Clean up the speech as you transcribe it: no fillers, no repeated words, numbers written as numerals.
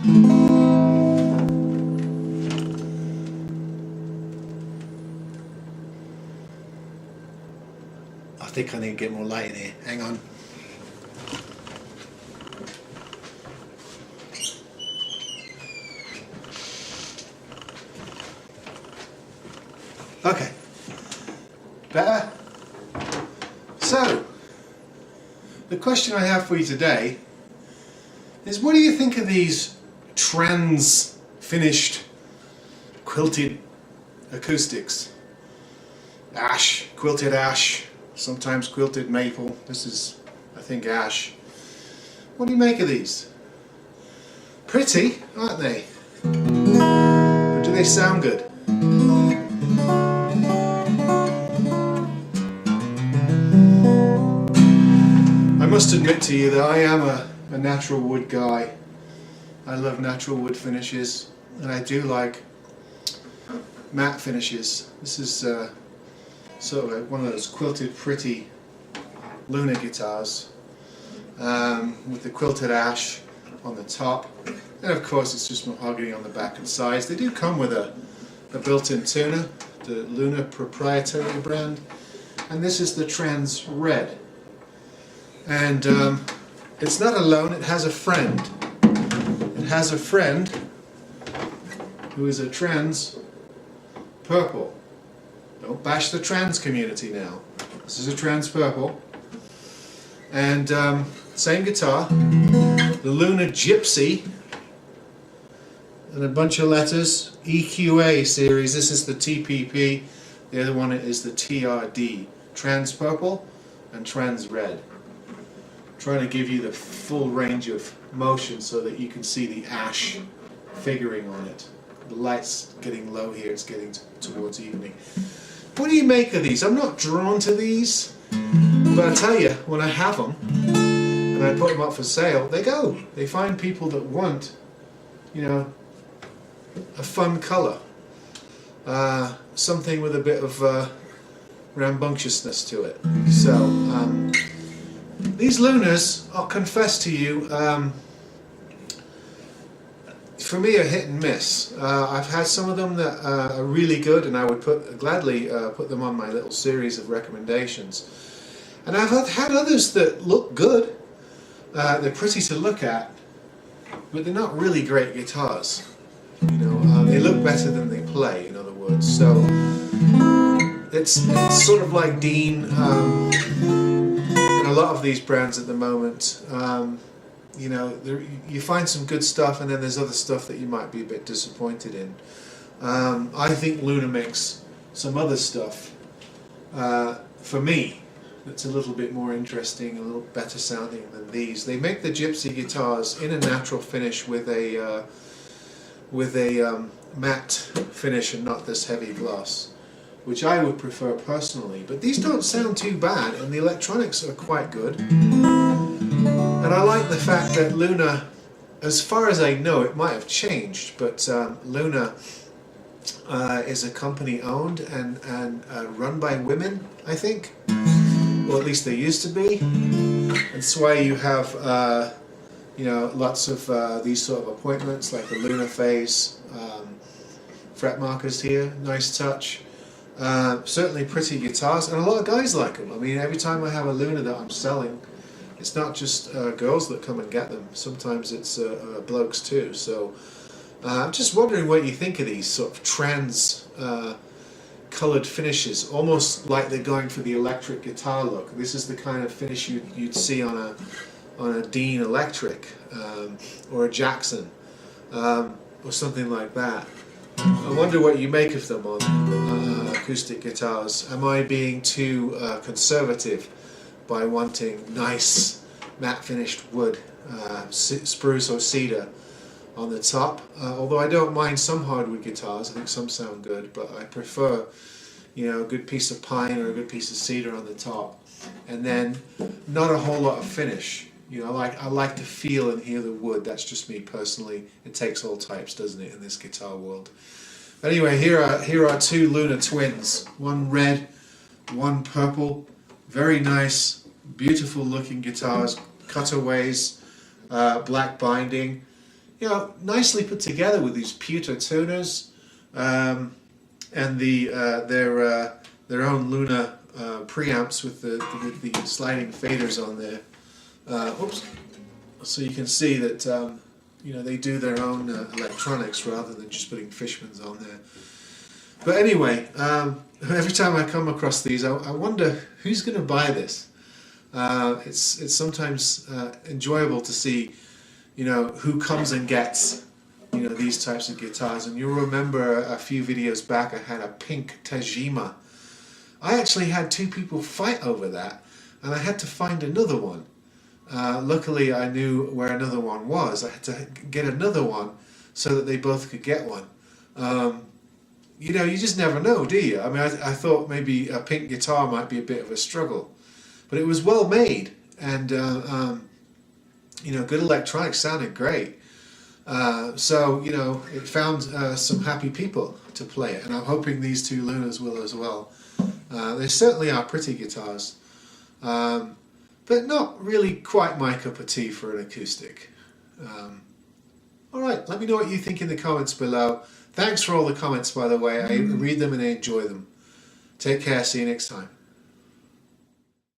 I think I need to get more light in here. Hang on. Okay. Better? So, the question I have for you today is, what do you think of these trans finished quilted acoustics? Ash, quilted ash, sometimes quilted maple. This is, I think, ash. What do you make of these? Pretty, aren't they? But do they sound good? I must admit to you that I am a natural wood guy. I love natural wood finishes, and I do like matte finishes. This is sort of one of those quilted pretty Luna guitars with the quilted ash on the top, and of course it's just mahogany on the back and sides. They do come with a built-in tuner, the Luna proprietary brand, and this is the Trans Red. And it's not alone, it has a friend. It has a friend who is a trans purple. Don't bash the trans community now. This is a trans purple. And same guitar, the Luna GYP, and a bunch of letters, EQA series. This is the TPP, the other one is the TRD, Trans Purple and Trans Red. Trying to give you the full range of motion so that you can see the ash figuring on it. The light's getting low here, it's getting towards evening. What do you make of these? I'm not drawn to these, but I tell you, when I have them and I put them up for sale, they go. They find people that want, you know, a fun colour, something with a bit of rambunctiousness to it. So these Lunas, I'll confess to you, for me are hit and miss. I've had some of them that are really good, and I would gladly put them on my little series of recommendations. And I've had others that look good. They're pretty to look at, but they're not really great guitars. You know, they look better than they play, in other words. So it's sort of like Dean. A lot of these brands at the moment, you know, you find some good stuff, and then there's other stuff that you might be a bit disappointed in. I think Luna makes some other stuff for me that's a little bit more interesting, a little better sounding than these. They make the gypsy guitars in a natural finish with a matte finish and not this heavy gloss, which I would prefer personally, but these don't sound too bad, and the electronics are quite good. And I like the fact that Luna, as far as I know, it might have changed, but Luna is a company owned and run by women, I think, or at least they used to be. That's why you have you know, lots of these sort of appointments, like the Luna face, fret markers here, nice touch. Certainly pretty guitars, and a lot of guys like them. I mean, every time I have a Luna that I'm selling, it's not just girls that come and get them. Sometimes it's blokes too. So I'm just wondering what you think of these sort of trans coloured finishes, almost like they're going for the electric guitar look. This is the kind of finish you'd see on a Dean Electric or a Jackson or something like that. I wonder what you make of them on acoustic guitars. Am I being too conservative by wanting nice matte finished wood, spruce or cedar on the top? Although I don't mind some hardwood guitars, I think some sound good, but I prefer, you know, a good piece of pine or a good piece of cedar on the top, and then not a whole lot of finish. You know, I like to feel and hear the wood. That's just me personally. It takes all types, doesn't it, in this guitar world? Anyway, here are two Luna twins. One red, one purple. Very nice, beautiful looking guitars. Cutaways, black binding. you know, nicely put together with these pewter tuners, and their own Luna preamps with the sliding faders on there. Oops. So you can see that you know, they do their own electronics rather than just putting Fishman's on there. But anyway, every time I come across these, I wonder who's going to buy this. It's sometimes enjoyable to see, you know, who comes and gets, you know, these types of guitars. And you'll remember a few videos back I had a pink Tajima. I actually had two people fight over that, and I had to find another one. Luckily I knew where another one was. I had to get another one so that they both could get one. You know, you just never know, do you? I mean, I thought maybe a pink guitar might be a bit of a struggle, but it was well made, and you know, good electronics, sounded great. So, you know, it found some happy people to play it, and I'm hoping these two Lunas will as well. They certainly are pretty guitars, but not really quite my cup of tea for an acoustic. Alright, let me know what you think in the comments below. Thanks for all the comments, by the way. I read them and I enjoy them. Take care, see you next time.